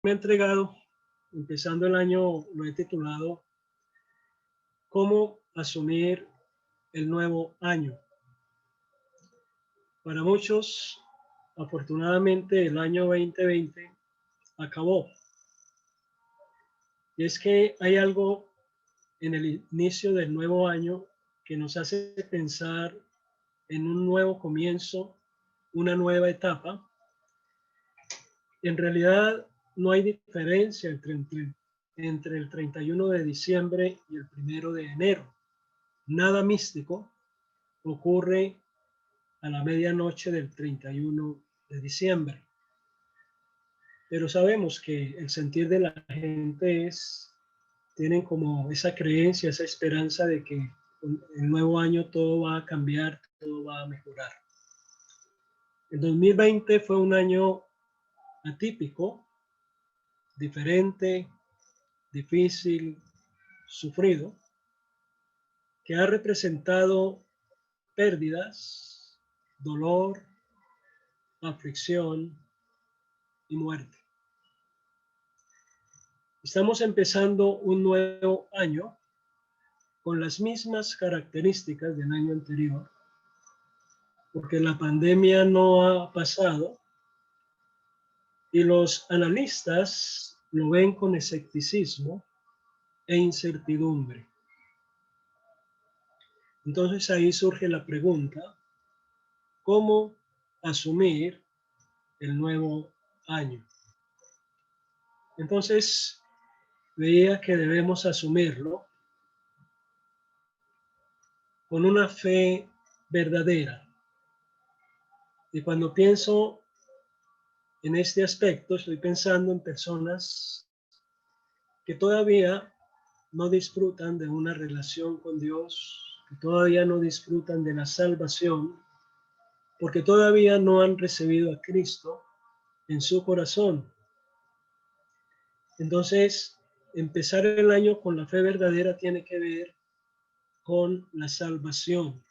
me he entregado, empezando el año, lo he titulado ¿Cómo asumir el nuevo año? Para muchos, afortunadamente, el año 2020 acabó. Y es que hay algo en el inicio del nuevo año que nos hace pensar en un nuevo comienzo, una nueva etapa. En realidad, no hay diferencia entre el 31 de diciembre y el 1 de enero. Nada místico ocurre a la medianoche del 31 de diciembre. Pero sabemos que el sentir de la gente tienen como esa creencia, esa esperanza de que con el nuevo año todo va a cambiar, todo va a mejorar. El 2020 fue un año atípico, diferente, difícil, sufrido, que ha representado pérdidas, dolor, aflicción y muerte. Estamos empezando un nuevo año con las mismas características del año anterior, porque la pandemia no ha pasado y los analistas lo ven con escepticismo e incertidumbre. Entonces ahí surge la pregunta, ¿cómo asumir el nuevo año? Entonces veía que debemos asumirlo con una fe verdadera. Y cuando pienso en este aspecto, estoy pensando en personas que todavía no disfrutan de una relación con Dios, que todavía no disfrutan de la salvación, porque todavía no han recibido a Cristo en su corazón. Entonces, empezar el año con la fe verdadera tiene que ver con la salvación.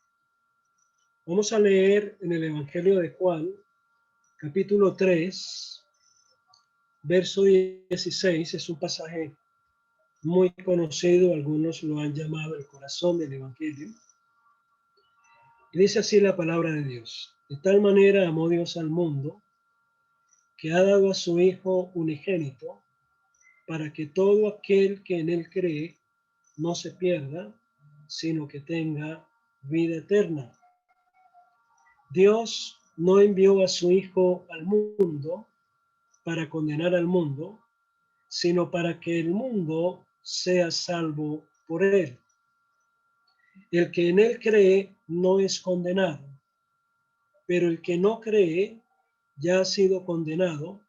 Vamos a leer en el Evangelio de Juan, capítulo 3, verso 16. Es un pasaje muy conocido, algunos lo han llamado el corazón del Evangelio. Y dice así la palabra de Dios: de tal manera amó Dios al mundo, que ha dado a su Hijo unigénito, para que todo aquel que en él cree no se pierda, sino que tenga vida eterna. Dios no envió a su Hijo al mundo para condenar al mundo, sino para que el mundo sea salvo por él. El que en él cree no es condenado, pero el que no cree ya ha sido condenado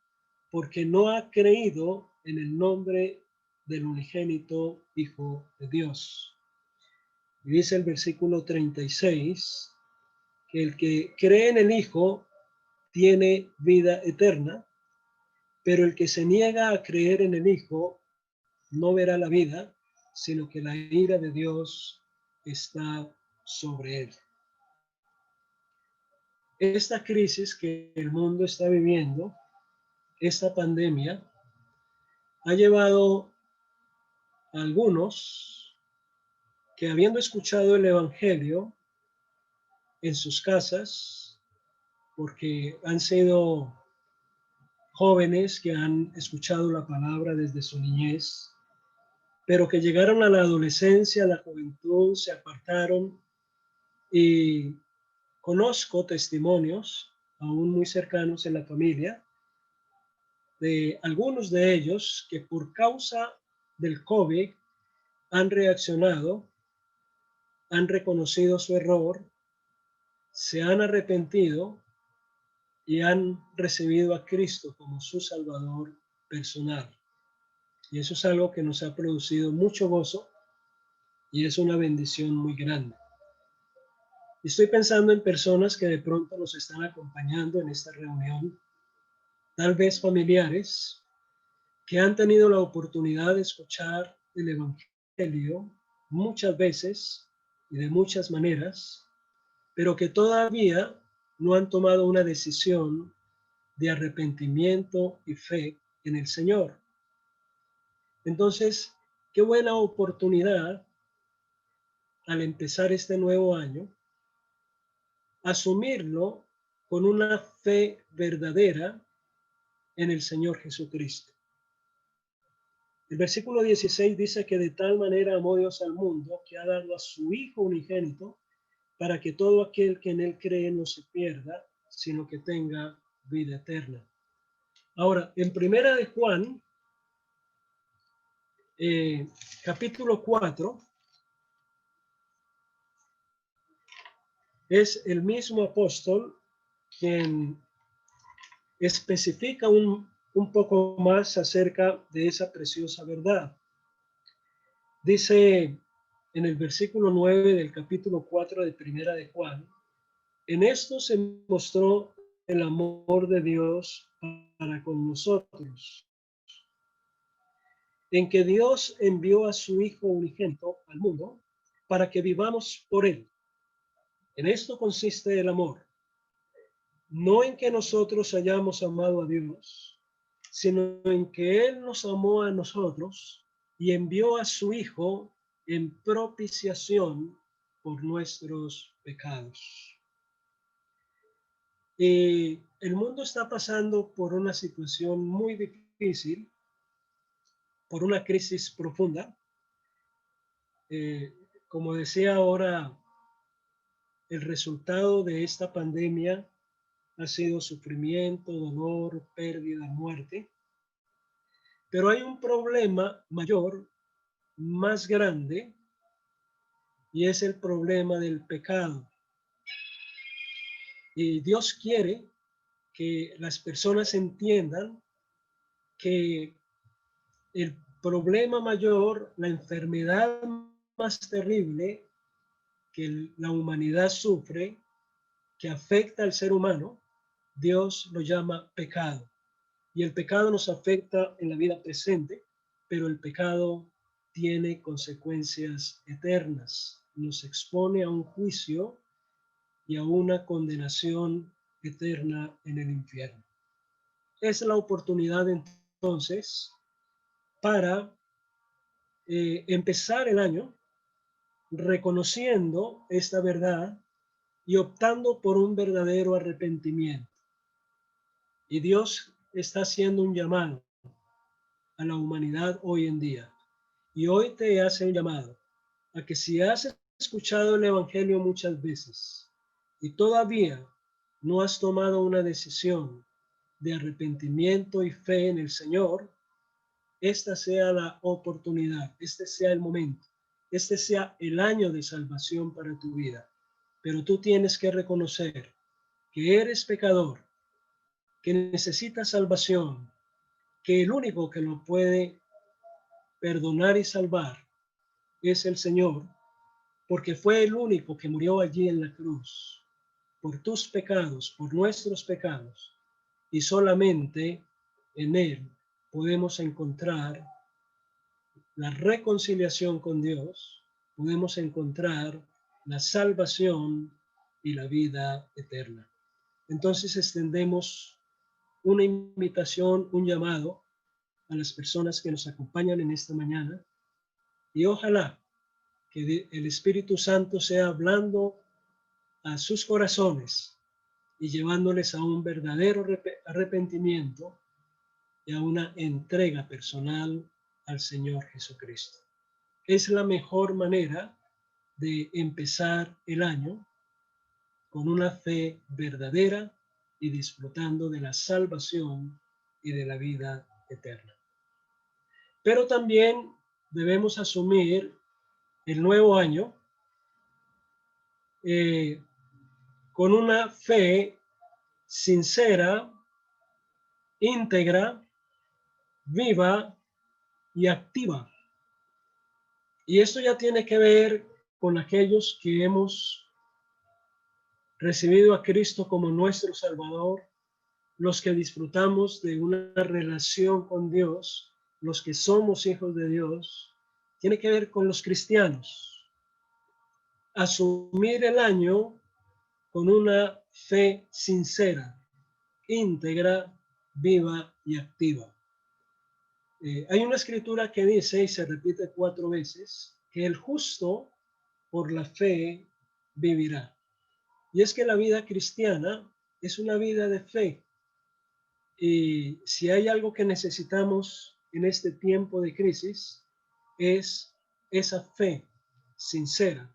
porque no ha creído en el nombre del unigénito Hijo de Dios. Y dice el versículo 36, que el que cree en el Hijo tiene vida eterna, pero el que se niega a creer en el Hijo no verá la vida, sino que la ira de Dios está sobre él. Esta crisis que el mundo está viviendo, esta pandemia, ha llevado a algunos que, habiendo escuchado el Evangelio en sus casas, porque han sido jóvenes que han escuchado la palabra desde su niñez, pero que llegaron a la adolescencia, a la juventud, se apartaron, y conozco testimonios aún muy cercanos en la familia de algunos de ellos que por causa del COVID han reaccionado, han reconocido su error, se han arrepentido y han recibido a Cristo como su Salvador personal. Y eso es algo que nos ha producido mucho gozo y es una bendición muy grande. Estoy pensando en personas que de pronto nos están acompañando en esta reunión, tal vez familiares, que han tenido la oportunidad de escuchar el Evangelio muchas veces y de muchas maneras, pero que todavía no han tomado una decisión de arrepentimiento y fe en el Señor. Entonces, qué buena oportunidad al empezar este nuevo año, asumirlo con una fe verdadera en el Señor Jesucristo. El versículo 16 dice que de tal manera amó Dios al mundo que ha dado a su Hijo unigénito para que todo aquel que en él cree no se pierda, sino que tenga vida eterna. Ahora, en Primera de Juan, capítulo 4, es el mismo apóstol quien especifica un poco más acerca de esa preciosa verdad. Dice en el versículo 9 del capítulo 4 de Primera de Juan, en esto se mostró el amor de Dios para con nosotros, en que Dios envió a su Hijo unigénito al mundo para que vivamos por él. En esto consiste el amor, no en que nosotros hayamos amado a Dios, sino en que Él nos amó a nosotros y envió a su Hijo en propiciación por nuestros pecados. El mundo está pasando por una situación muy difícil, por una crisis profunda. Como decía ahora, el resultado de esta pandemia ha sido sufrimiento, dolor, pérdida, muerte. Pero hay un problema mayor, más grande, y es el problema del pecado. Y Dios quiere que las personas entiendan que el problema mayor, la enfermedad más terrible que la humanidad sufre, que afecta al ser humano, Dios lo llama pecado. Y el pecado nos afecta en la vida presente, pero el pecado tiene consecuencias eternas. Nos expone a un juicio y a una condenación eterna en el infierno. Es la oportunidad entonces para empezar el año reconociendo esta verdad y optando por un verdadero arrepentimiento. Y Dios está haciendo un llamado a la humanidad hoy en día. Y hoy te hace un llamado a que si has escuchado el Evangelio muchas veces y todavía no has tomado una decisión de arrepentimiento y fe en el Señor, esta sea la oportunidad, este sea el momento, este sea el año de salvación para tu vida. Pero tú tienes que reconocer que eres pecador, que necesitas salvación, que el único que lo puede perdonar y salvar es el Señor, porque fue el único que murió allí en la cruz por tus pecados, por nuestros pecados, y solamente en Él podemos encontrar la reconciliación con Dios, podemos encontrar la salvación y la vida eterna. Entonces extendemos una invitación, un llamado a las personas que nos acompañan en esta mañana y ojalá que el Espíritu Santo sea hablando a sus corazones y llevándoles a un verdadero arrepentimiento y a una entrega personal al Señor Jesucristo. Es la mejor manera de empezar el año con una fe verdadera y disfrutando de la salvación y de la vida eterna. Pero también debemos asumir el nuevo año con una fe sincera, íntegra, viva y activa. Y esto ya tiene que ver con aquellos que hemos recibido a Cristo como nuestro Salvador, los que disfrutamos de una relación con Dios, los que somos hijos de Dios, tiene que ver con los cristianos. Asumir el año con una fe sincera, íntegra, viva y activa. Hay una escritura que dice, y se repite 4 veces, que el justo por la fe vivirá. Y es que la vida cristiana es una vida de fe. Y si hay algo que necesitamos en este tiempo de crisis, es esa fe sincera,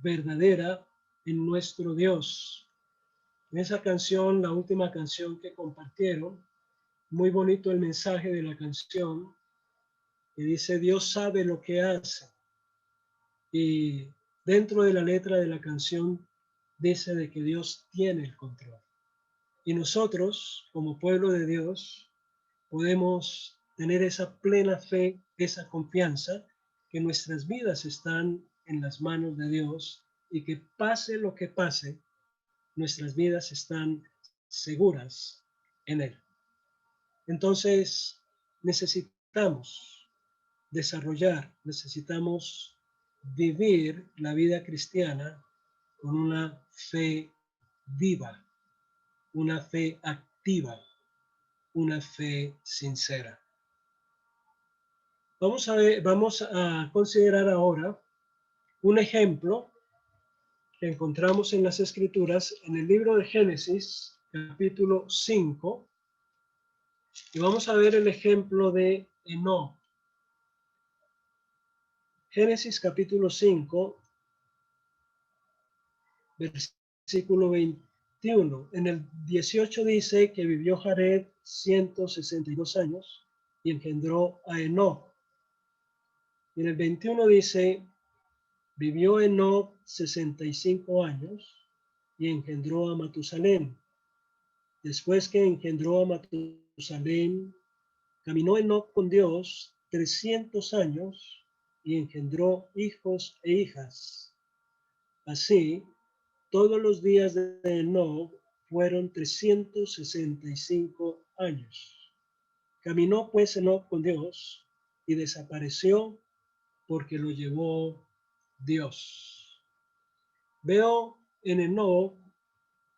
verdadera en nuestro Dios. En esa canción, la última canción que compartieron, muy bonito el mensaje de la canción, que dice, Dios sabe lo que hace. Y dentro de la letra de la canción dice de que Dios tiene el control. Y nosotros, como pueblo de Dios, podemos tener esa plena fe, esa confianza, que nuestras vidas están en las manos de Dios y que pase lo que pase, nuestras vidas están seguras en Él. Entonces, necesitamos necesitamos vivir la vida cristiana con una fe viva, una fe activa, una fe sincera. Vamos a considerar ahora un ejemplo que encontramos en las Escrituras en el libro de Génesis, capítulo 5, y vamos a ver el ejemplo de Enoc. Génesis capítulo 5, versículo 21. En el 18 dice que vivió Jared 162 años y engendró a Enoc. Y en el 21 dice, vivió Enoc 65 años y engendró a Matusalén. Después que engendró a Matusalén, caminó Enoc con Dios 300 años y engendró hijos e hijas. Así, todos los días de Enoc fueron 365 años. Caminó pues Enoc con Dios y desapareció porque lo llevó Dios. Veo en Enoc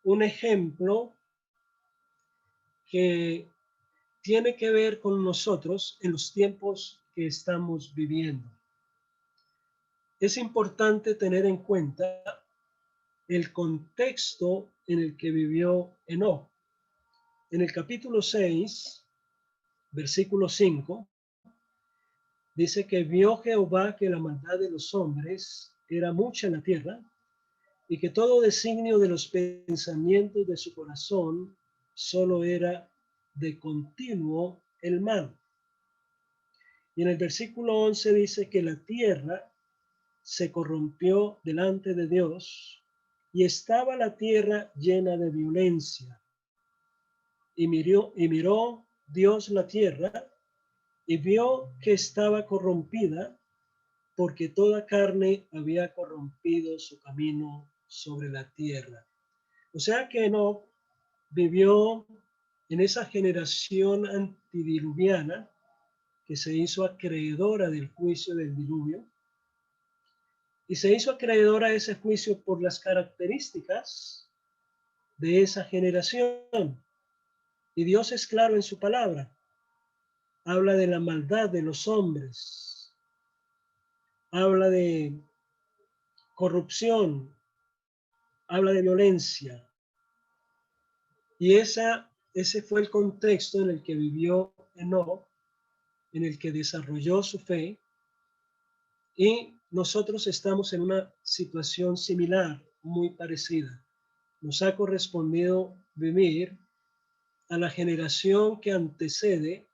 un ejemplo que tiene que ver con nosotros en los tiempos que estamos viviendo. Es importante tener en cuenta el contexto en el que vivió Enoc. En el capítulo 6, versículo 5, dice que vio Jehová que la maldad de los hombres era mucha en la tierra y que todo designio de los pensamientos de su corazón solo era de continuo el mal. Y en el versículo 11 dice que la tierra se corrompió delante de Dios y estaba la tierra llena de violencia. Y miró Dios la tierra y vio que estaba corrompida porque toda carne había corrompido su camino sobre la tierra. O sea que Enoc vivió en esa generación antidiluviana que se hizo acreedora del juicio del diluvio y se hizo acreedora a ese juicio por las características de esa generación. Y Dios es claro en su palabra. Habla de la maldad de los hombres. Habla de corrupción. Habla de violencia. Y ese fue el contexto en el que vivió Enoc, en el que desarrolló su fe. Y nosotros estamos en una situación similar, muy parecida. Nos ha correspondido vivir a la generación que antecede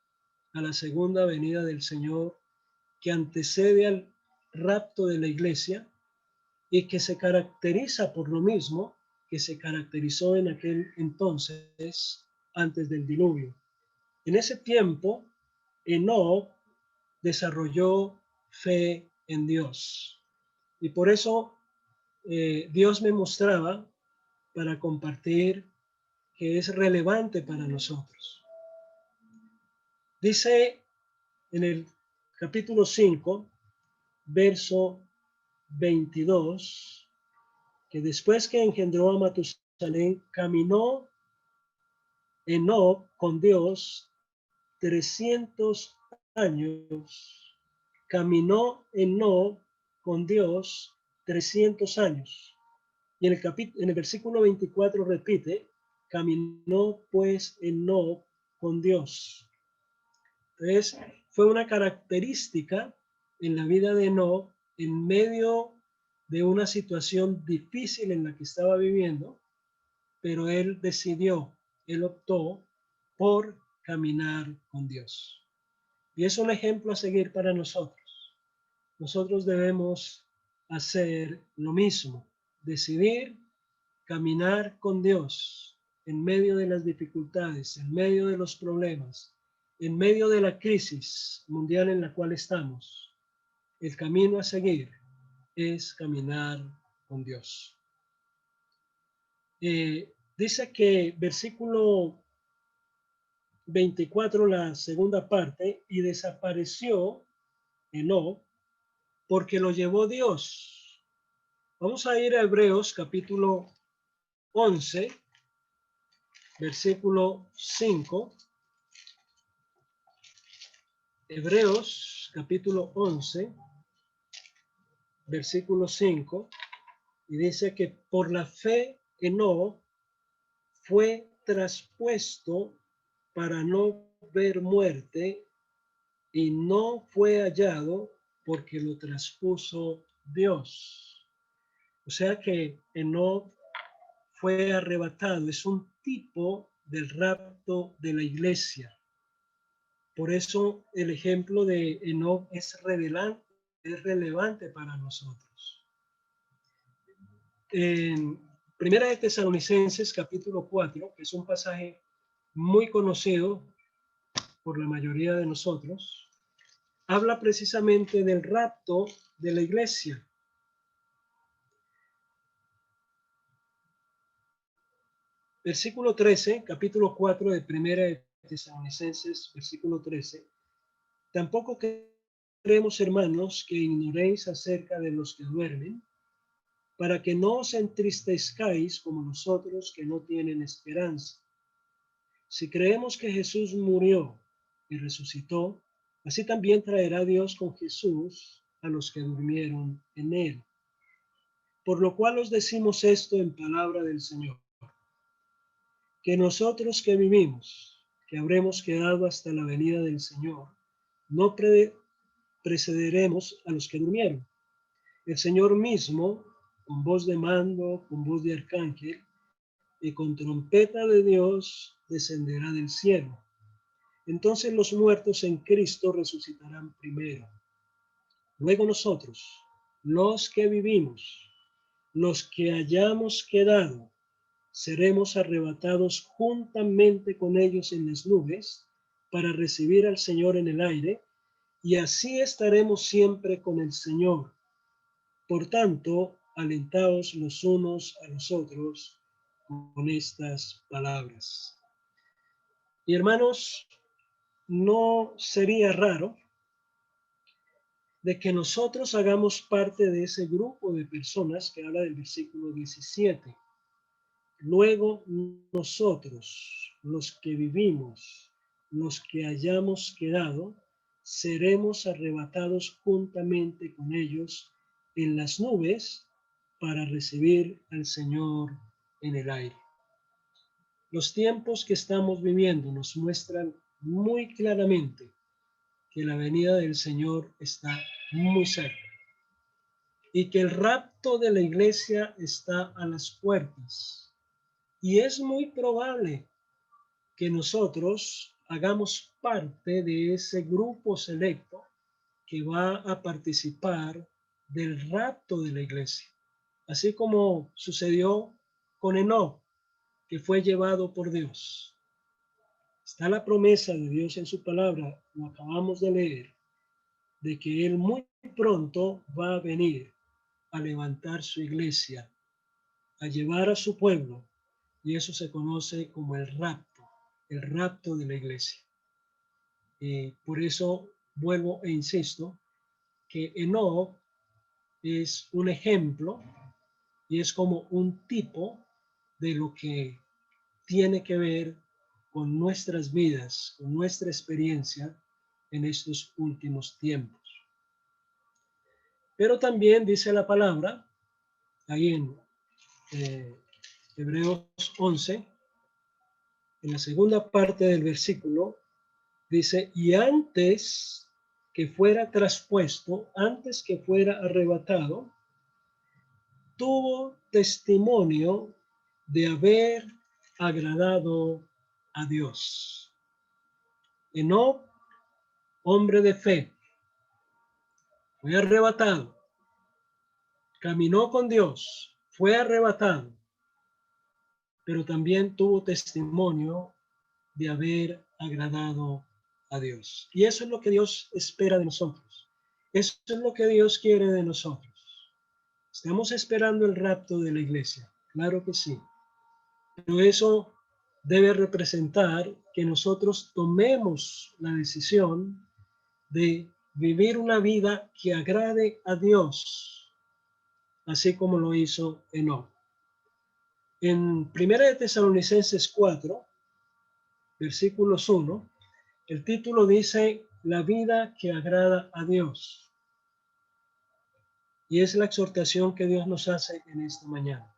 a la segunda venida del Señor, que antecede al rapto de la iglesia y que se caracteriza por lo mismo que se caracterizó en aquel entonces antes del diluvio. En ese tiempo, Enoc desarrolló fe en Dios. Y por eso Dios me mostraba para compartir que es relevante para nosotros. Dice en el capítulo 5, verso 22, que después que engendró a Matusalén, caminó Enoc con Dios 300 años, caminó Enoc con Dios 300 años. Y en el versículo 24 repite, caminó pues Enoc con Dios. Entonces, fue una característica en la vida de Enoc, en medio de una situación difícil en la que estaba viviendo, pero él optó por caminar con Dios. Y es un ejemplo a seguir para nosotros. Nosotros debemos hacer lo mismo, decidir caminar con Dios en medio de las dificultades, en medio de los problemas, en medio de la crisis mundial en la cual estamos. El camino a seguir es caminar con Dios. Dice que versículo 24, la segunda parte, y desapareció Enoc porque lo llevó Dios. Vamos a ir a Hebreos capítulo 11, versículo 5. Hebreos capítulo 11, versículo 5, y dice que por la fe Enoc fue traspuesto para no ver muerte y no fue hallado porque lo traspuso Dios. O sea que Enoc fue arrebatado, es un tipo del rapto de la iglesia. Por eso el ejemplo de Enoc es relevante para nosotros. En Primera de Tesalonicenses capítulo 4, que es un pasaje muy conocido por la mayoría de nosotros, habla precisamente del rapto de la iglesia. Versículo 13, capítulo 4 de Primera de Tesalonicenses, versículo 13. Tampoco queremos, hermanos, que ignoréis acerca de los que duermen, para que no os entristezcáis como nosotros que no tienen esperanza. Si creemos que Jesús murió y resucitó, así también traerá Dios con Jesús a los que durmieron en él. Por lo cual os decimos esto en palabra del Señor, que nosotros que vivimos, que habremos quedado hasta la venida del Señor, no precederemos a los que durmieron. El Señor mismo, con voz de mando, con voz de arcángel y con trompeta de Dios, descenderá del cielo. Entonces los muertos en Cristo resucitarán primero. Luego nosotros, los que vivimos, los que hayamos quedado, seremos arrebatados juntamente con ellos en las nubes para recibir al Señor en el aire, y así estaremos siempre con el Señor. Por tanto, alentaos los unos a los otros con estas palabras. Y hermanos, no sería raro de que nosotros hagamos parte de ese grupo de personas que habla del versículo 17. Luego nosotros, los que vivimos, los que hayamos quedado, seremos arrebatados juntamente con ellos en las nubes para recibir al Señor en el aire. Los tiempos que estamos viviendo nos muestran muy claramente que la venida del Señor está muy cerca y que el rapto de la iglesia está a las puertas. Y es muy probable que nosotros hagamos parte de ese grupo selecto que va a participar del rapto de la iglesia, así como sucedió con Enoc, que fue llevado por Dios. Está la promesa de Dios en su palabra, lo acabamos de leer, de que Él muy pronto va a venir a levantar su iglesia, a llevar a su pueblo, y eso se conoce como el rapto de la iglesia. Por eso vuelvo e insisto que Enoc es un ejemplo y es como un tipo de lo que tiene que ver con nuestras vidas, con nuestra experiencia en estos últimos tiempos. Pero también dice la palabra, ahí en Hebreos 11, en la segunda parte del versículo, dice, y antes que fuera traspuesto, antes que fuera arrebatado, tuvo testimonio de haber agradado a Dios. Enoc, hombre de fe, fue arrebatado, caminó con Dios, fue arrebatado, pero también tuvo testimonio de haber agradado a Dios. Y eso es lo que Dios espera de nosotros. Eso es lo que Dios quiere de nosotros. Estamos esperando el rapto de la iglesia, claro que sí. Pero eso debe representar que nosotros tomemos la decisión de vivir una vida que agrade a Dios, así como lo hizo Enoc. En 1 de Tesalonicenses 4, versículos 1, el título dice, la vida que agrada a Dios. Y es la exhortación que Dios nos hace en esta mañana.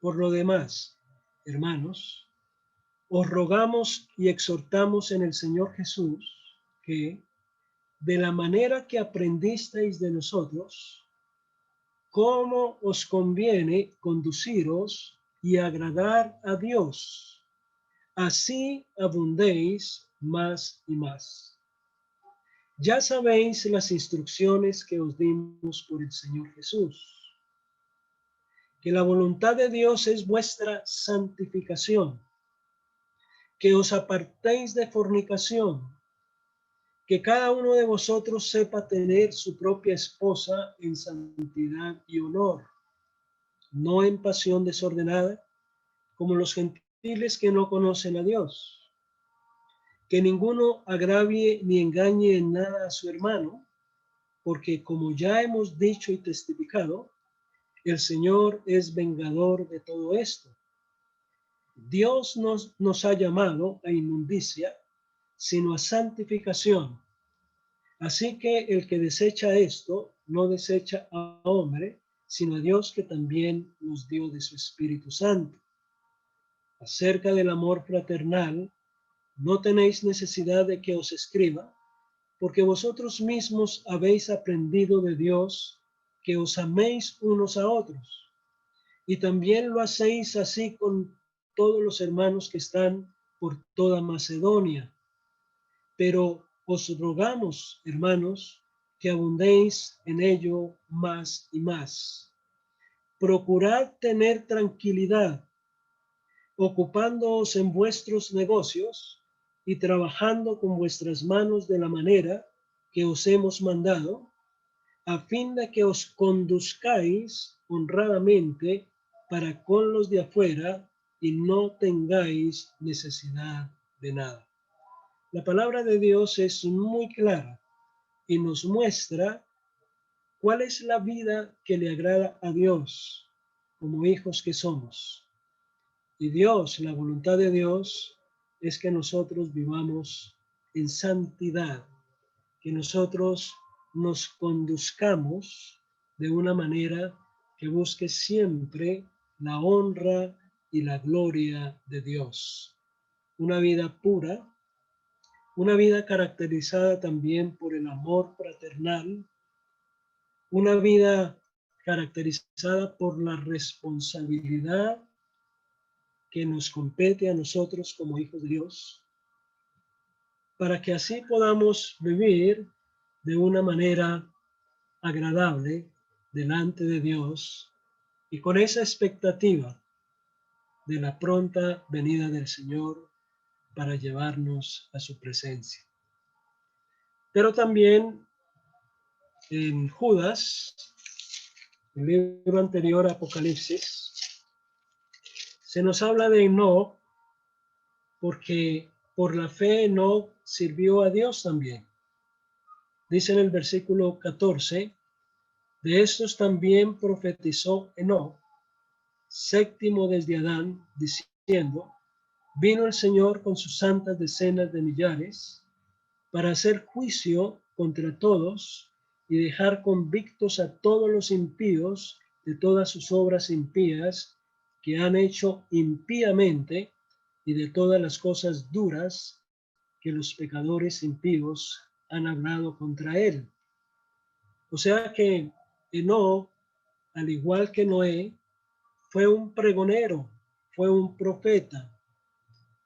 Por lo demás, hermanos, os rogamos y exhortamos en el Señor Jesús que, de la manera que aprendisteis de nosotros, cómo os conviene conduciros y agradar a Dios, así abundéis más y más. Ya sabéis las instrucciones que os dimos por el Señor Jesús, que la voluntad de Dios es vuestra santificación, que os apartéis de fornicación, que cada uno de vosotros sepa tener su propia esposa en santidad y honor, no en pasión desordenada, como los gentiles que no conocen a Dios. Que ninguno agravie ni engañe en nada a su hermano, porque como ya hemos dicho y testificado, el Señor es vengador de todo esto. Dios nos ha llamado a inmundicia, sino a santificación. Así que el que desecha esto, no desecha a hombre, sino a Dios que también nos dio de su Espíritu Santo. Acerca del amor fraternal, no tenéis necesidad de que os escriba, porque vosotros mismos habéis aprendido de Dios que os améis unos a otros. Y también lo hacéis así con todos los hermanos que están por toda Macedonia. Pero os rogamos, hermanos, que abundéis en ello más y más. Procurad tener tranquilidad, ocupándoos en vuestros negocios y trabajando con vuestras manos de la manera que os hemos mandado, a fin de que os conduzcáis honradamente para con los de afuera y no tengáis necesidad de nada. La palabra de Dios es muy clara y nos muestra cuál es la vida que le agrada a Dios como hijos que somos. Y Dios, la voluntad de Dios es que nosotros vivamos en santidad, que nosotros nos conduzcamos de una manera que busque siempre la honra y la gloria de Dios. Una vida pura, una vida caracterizada también por el amor fraternal, una vida caracterizada por la responsabilidad que nos compete a nosotros como hijos de Dios, para que así podamos vivir de una manera agradable delante de Dios y con esa expectativa de la pronta venida del Señor para llevarnos a su presencia. Pero también en Judas, el libro anterior a Apocalipsis, se nos habla de Enoc porque por la fe Enoc sirvió a Dios también. Dice en el versículo 14, de estos también profetizó Enoc, séptimo desde Adán, diciendo, vino el Señor con sus santas decenas de millares para hacer juicio contra todos y dejar convictos a todos los impíos de todas sus obras impías que han hecho impíamente y de todas las cosas duras que los pecadores impíos han hablado contra él. O sea que Enoc, al igual que Noé, fue un pregonero, fue un profeta.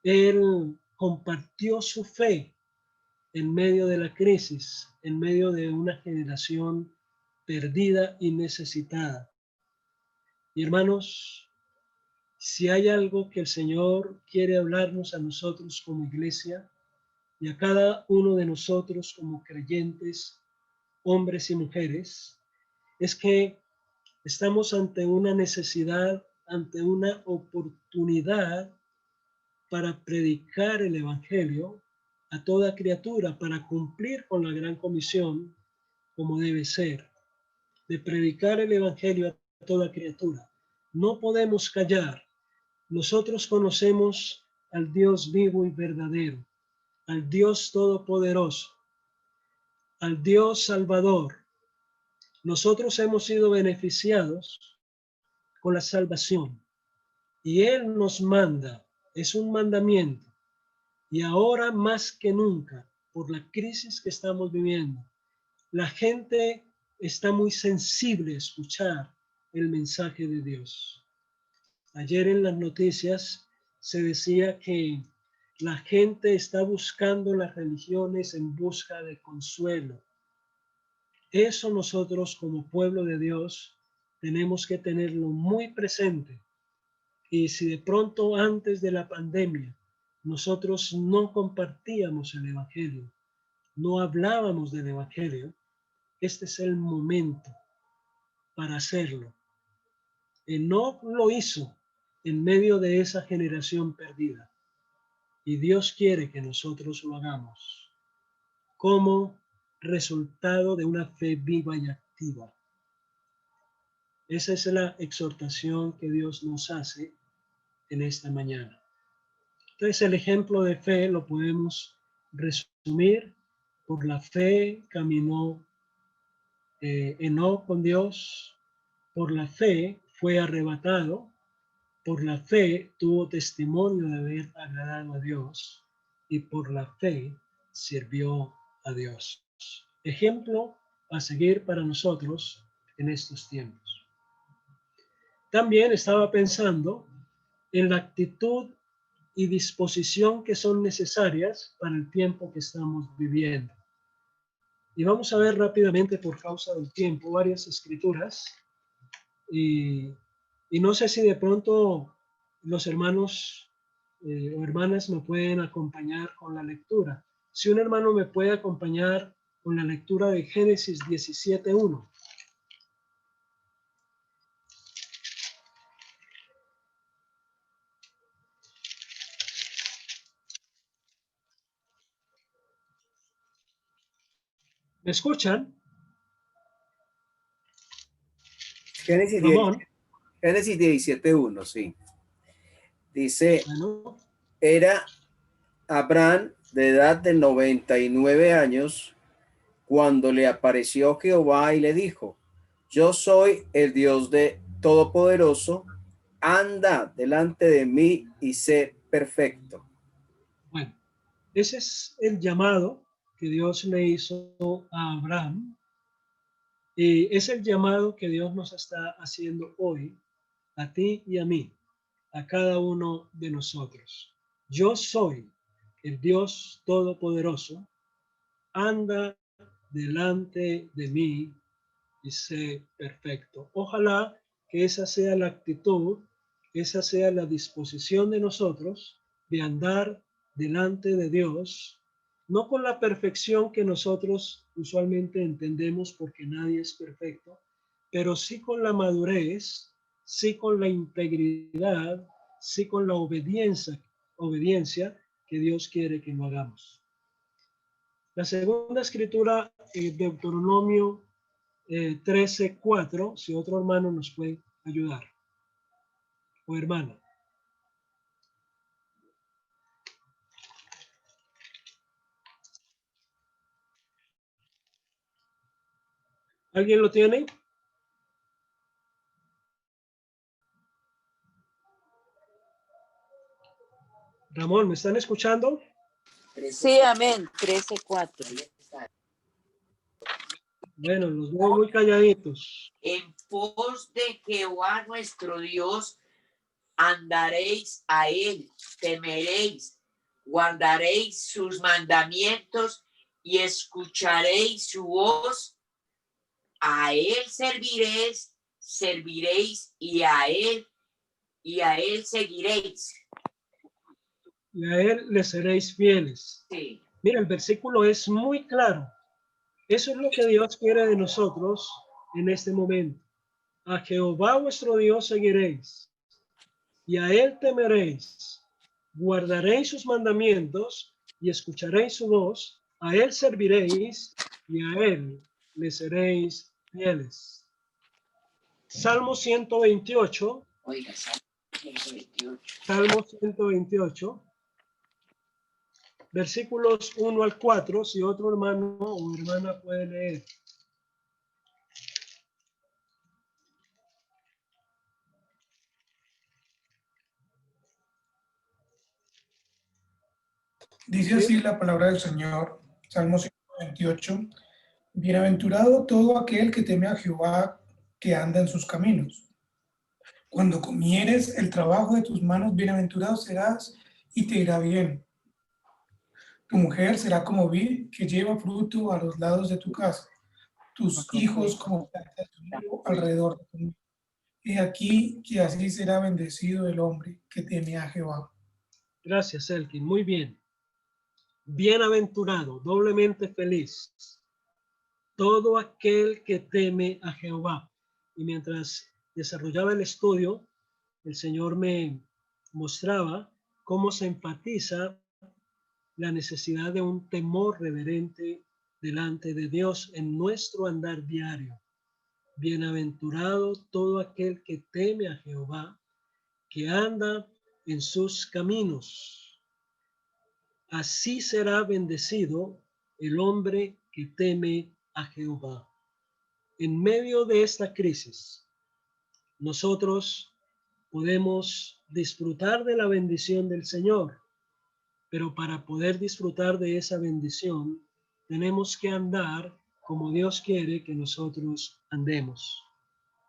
Él compartió su fe en medio de la crisis, en medio de una generación perdida y necesitada. Y hermanos, si hay algo que el Señor quiere hablarnos a nosotros como iglesia y a cada uno de nosotros como creyentes, hombres y mujeres, es que estamos ante una necesidad, ante una oportunidad para predicar el Evangelio a toda criatura, para cumplir con la gran comisión como debe ser, de predicar el Evangelio a toda criatura. No podemos callar. Nosotros conocemos al Dios vivo y verdadero, al Dios todopoderoso, al Dios salvador. Nosotros hemos sido beneficiados con la salvación y Él nos manda, es un mandamiento. Y ahora más que nunca, por la crisis que estamos viviendo, la gente está muy sensible a escuchar el mensaje de Dios. Ayer en las noticias se decía que la gente está buscando las religiones en busca de consuelo. Eso nosotros como pueblo de Dios tenemos que tenerlo muy presente. Y si de pronto antes de la pandemia nosotros no compartíamos el Evangelio, no hablábamos del Evangelio, este es el momento para hacerlo. Enoc lo hizo en medio de esa generación perdida. Y Dios quiere que nosotros lo hagamos como resultado de una fe viva y activa. Esa es la exhortación que Dios nos hace en esta mañana. Entonces el ejemplo de fe lo podemos resumir: por la fe caminó Enoc con Dios, por la fe fue arrebatado, por la fe tuvo testimonio de haber agradado a Dios y por la fe sirvió a Dios. Ejemplo a seguir para nosotros en estos tiempos. También estaba pensando en la actitud y disposición que son necesarias para el tiempo que estamos viviendo. Y vamos a ver rápidamente, por causa del tiempo, varias escrituras. Y, y no sé si de pronto los hermanos o hermanas me pueden acompañar con la lectura. Si un hermano me puede acompañar con la lectura de Génesis 17:1. ¿Me escuchan? Génesis 10, Ramón. Génesis 17:1, sí. Dice, Bueno, era Abraham de edad de 99 años cuando le apareció Jehová y le dijo, yo soy el Dios de Todopoderoso, anda delante de mí y sé perfecto. bueno, ese es el llamado que Dios le hizo a Abraham. Y es el llamado que Dios nos está haciendo hoy, a ti y a mí, a cada uno de nosotros. Yo soy el Dios Todopoderoso, anda delante de mí y sé perfecto. Ojalá que esa sea la actitud, esa sea la disposición de nosotros de andar delante de Dios, no con la perfección que nosotros usualmente entendemos, porque nadie es perfecto, pero sí con la madurez, sí con la integridad, sí con la obediencia que Dios quiere que lo hagamos. La segunda escritura, Deuteronomio 13:4, si otro hermano nos puede ayudar, o hermana. ¿Alguien lo tiene? Ramón, ¿me están escuchando? Sí, amén. 13:4. Bueno, los veo muy calladitos. En pos de Jehová nuestro Dios andaréis a él, temeréis, guardaréis sus mandamientos y escucharéis su voz. A él serviréis y a él seguiréis. Y a él le seréis fieles. Sí. Mira, el versículo es muy claro. Eso es lo que Dios quiere de nosotros en este momento. A Jehová vuestro Dios seguiréis y a él temeréis. Guardaréis sus mandamientos y escucharéis su voz. A él serviréis y a él le seréis fieles. Salmo 128. Oiga, Salmo 128. Salmo 128. Versículos 1 al 4, si otro hermano o hermana puede leer. Dice así la palabra del Señor, Salmo 128, bienaventurado todo aquel que teme a Jehová, que anda en sus caminos. Cuando comieres el trabajo de tus manos, bienaventurado serás y te irá bien. Tu mujer será como vid que lleva fruto a los lados de tu casa, tus hijos como planta de tu olivo alrededor de tu mesa. He aquí que así será bendecido el hombre que teme a Jehová. Gracias, Elkin. Muy bien. Bienaventurado, doblemente feliz, todo aquel que teme a Jehová. Y mientras desarrollaba el estudio, el Señor me mostraba cómo se enfatiza la necesidad de un temor reverente delante de Dios en nuestro andar diario. Bienaventurado todo aquel que teme a Jehová, que anda en sus caminos. Así será bendecido el hombre que teme a Jehová. En medio de esta crisis, nosotros podemos disfrutar de la bendición del Señor, pero para poder disfrutar de esa bendición, tenemos que andar como Dios quiere que nosotros andemos,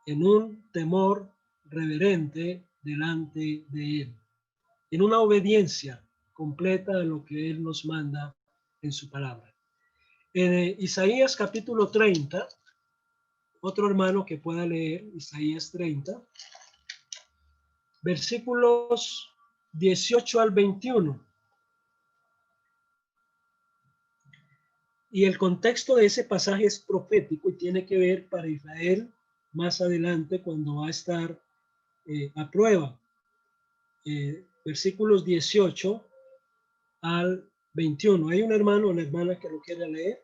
en un temor reverente delante de Él, en una obediencia completa a lo que Él nos manda en su palabra. En Isaías capítulo 30, otro hermano que pueda leer Isaías 30, versículos 18 al 21. Y el contexto de ese pasaje es profético y tiene que ver para Israel más adelante cuando va a estar a prueba. Versículos 18 al 21. ¿Hay un hermano o una hermana que lo quiera leer?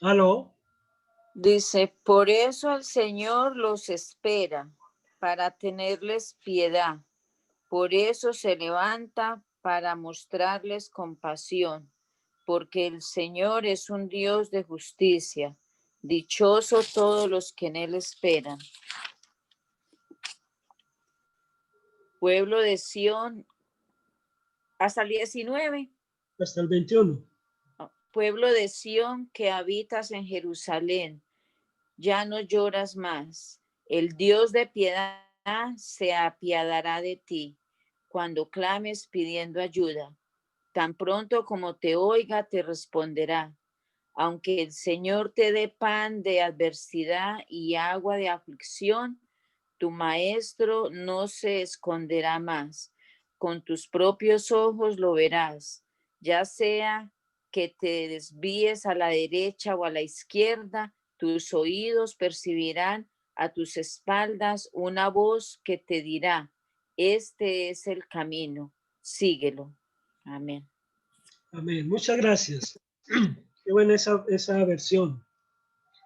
¿Aló? Dice, por eso el Señor los espera, para tenerles piedad. Por eso se levanta para mostrarles compasión, porque el Señor es un Dios de justicia. Dichoso todos los que en Él esperan. Pueblo de Sión, hasta el 19. Hasta el 21. Pueblo de Sión que habitas en Jerusalén, ya no lloras más. El Dios de piedad se apiadará de ti cuando clames pidiendo ayuda. Tan pronto como te oiga, te responderá. Aunque el Señor te dé pan de adversidad y agua de aflicción, tu maestro no se esconderá más. Con tus propios ojos lo verás, ya sea que te desvíes a la derecha o a la izquierda, tus oídos percibirán a tus espaldas una voz que te dirá, este es el camino, síguelo. Amén. Amén. Muchas gracias. Qué buena esa versión.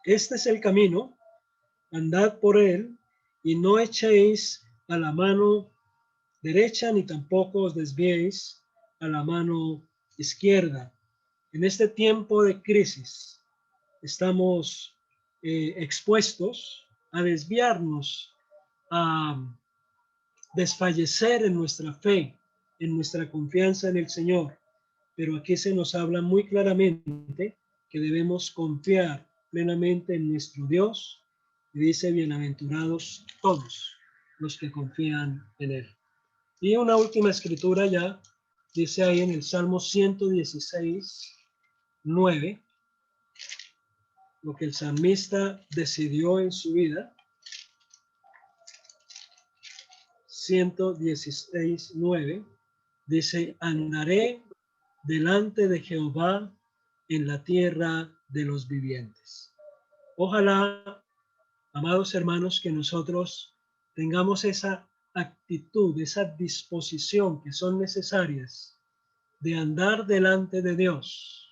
Este es el camino, andad por él y no echéis a la mano derecha, ni tampoco os desviéis a la mano izquierda. En este tiempo de crisis estamos expuestos a desviarnos, a desfallecer en nuestra fe, en nuestra confianza en el Señor. Pero aquí se nos habla muy claramente que debemos confiar plenamente en nuestro Dios. Y dice, bienaventurados todos los que confían en Él. Y una última escritura ya, dice ahí en el Salmo 116, 9, lo que el salmista decidió en su vida. 116, 9, dice, andaré delante de Jehová en la tierra de los vivientes. Ojalá, amados hermanos, que nosotros tengamos esa actitud, esa disposición que son necesarias de andar delante de Dios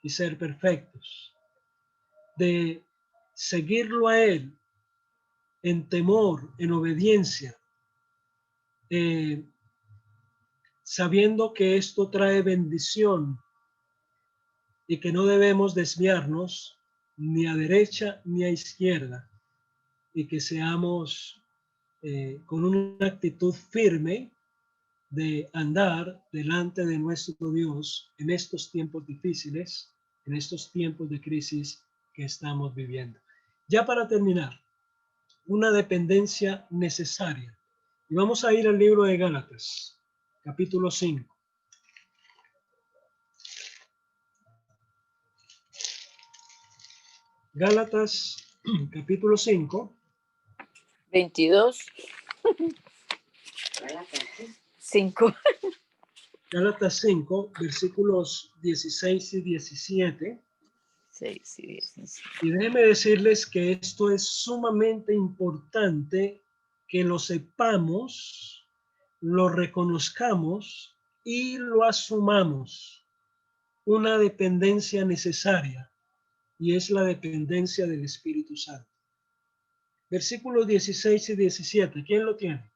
y ser perfectos, de seguirlo a Él en temor, en obediencia, sabiendo que esto trae bendición y que no debemos desviarnos ni a derecha ni a izquierda, y que seamos con una actitud firme de andar delante de nuestro Dios en estos tiempos difíciles, en estos tiempos de crisis que estamos viviendo. Ya para terminar, una dependencia necesaria. Y vamos a ir al libro de Gálatas, capítulo 5. Gálatas, capítulo 5. 22, 5. Gálatas 5, versículos 16 y 17. 6 y 17. Y déjenme decirles que esto es sumamente importante que lo sepamos, lo reconozcamos y lo asumamos. Una dependencia necesaria, y es la dependencia del Espíritu Santo. Versículos 16 y 17. ¿Quién lo tiene?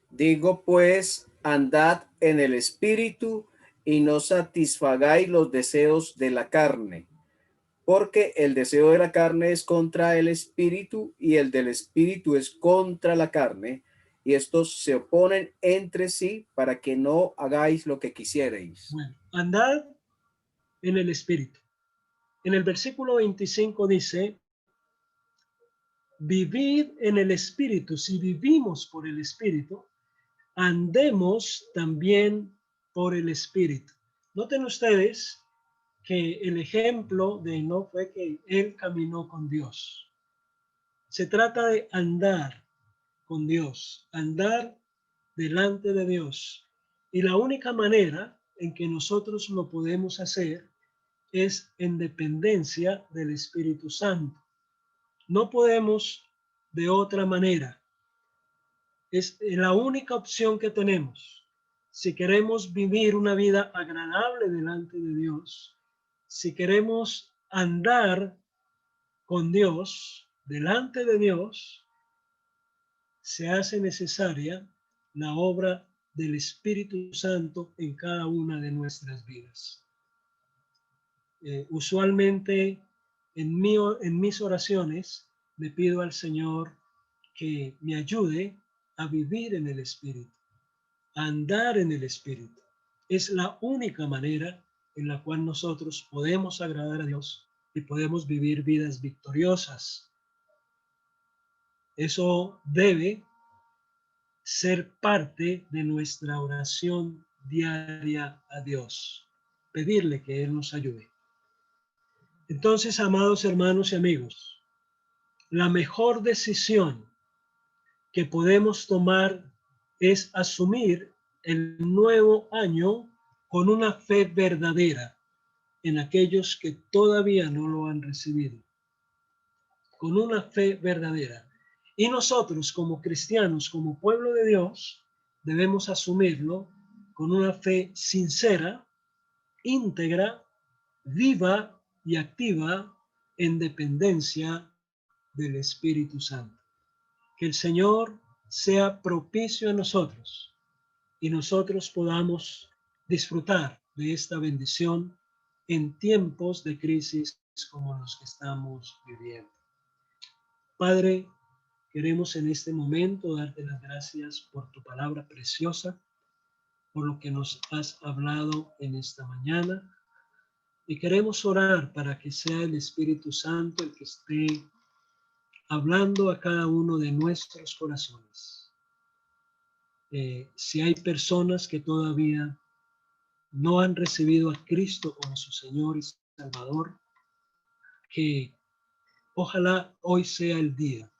Digo pues, andad en el espíritu y no satisfagáis los deseos de la carne, porque el deseo de la carne es contra el espíritu y el del espíritu es contra la carne, y estos se oponen entre sí para que no hagáis lo que quisierais. Bueno, andad en el Espíritu. En el versículo 25 dice, vivid en el Espíritu. Si vivimos por el Espíritu, andemos también por el Espíritu. Noten ustedes que el ejemplo de Enoc fue que él caminó con Dios. Se trata de andar con Dios, andar delante de Dios. Y la única manera en que nosotros lo podemos hacer es en dependencia del Espíritu Santo. No podemos de otra manera. Es la única opción que tenemos. Si queremos vivir una vida agradable delante de Dios, si queremos andar con Dios, delante de Dios, se hace necesaria la obra del Espíritu Santo en cada una de nuestras vidas. Usualmente en mis oraciones le pido al Señor que me ayude a vivir en el Espíritu, a andar en el Espíritu. Es la única manera en la cual nosotros podemos agradar a Dios y podemos vivir vidas victoriosas. Eso debe ser parte de nuestra oración diaria a Dios, pedirle que Él nos ayude. Entonces, amados hermanos y amigos, la mejor decisión que podemos tomar es asumir el nuevo año con una fe verdadera en aquellos que todavía no lo han recibido, con una fe verdadera. Y nosotros como cristianos, como pueblo de Dios, debemos asumirlo con una fe sincera, íntegra, viva y activa en dependencia del Espíritu Santo. Que el Señor sea propicio a nosotros y nosotros podamos disfrutar de esta bendición en tiempos de crisis como los que estamos viviendo. Padre, queremos en este momento darte las gracias por tu palabra preciosa, por lo que nos has hablado en esta mañana. Y queremos orar para que sea el Espíritu Santo el que esté hablando a cada uno de nuestros corazones. Si hay personas que todavía no han recibido a Cristo como su Señor y Salvador, que ojalá hoy sea el día,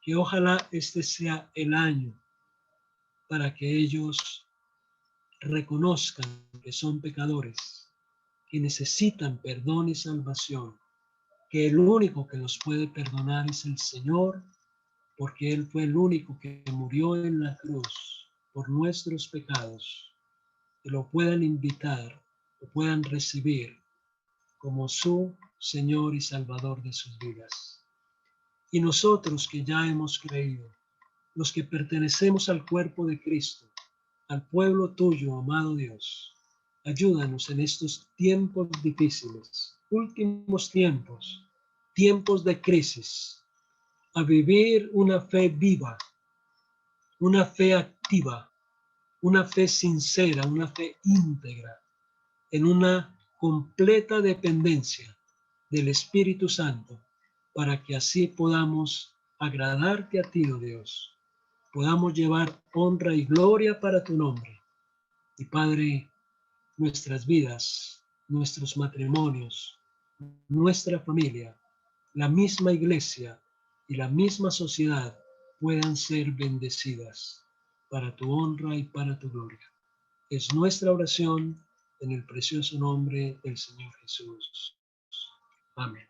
que ojalá este sea el año para que ellos reconozcan que son pecadores, que necesitan perdón y salvación, que el único que los puede perdonar es el Señor, porque Él fue el único que murió en la cruz por nuestros pecados, que lo puedan invitar, lo puedan recibir como su Señor y Salvador de sus vidas. Y nosotros que ya hemos creído, los que pertenecemos al cuerpo de Cristo, al pueblo tuyo, amado Dios, ayúdanos en estos tiempos difíciles, últimos tiempos, tiempos de crisis, a vivir una fe viva, una fe activa, una fe sincera, una fe íntegra, en una completa dependencia del Espíritu Santo, para que así podamos agradarte a ti, oh Dios, podamos llevar honra y gloria para tu nombre. Y Padre, nuestras vidas, nuestros matrimonios, nuestra familia, la misma iglesia y la misma sociedad puedan ser bendecidas para tu honra y para tu gloria. Es nuestra oración en el precioso nombre del Señor Jesús. Amén.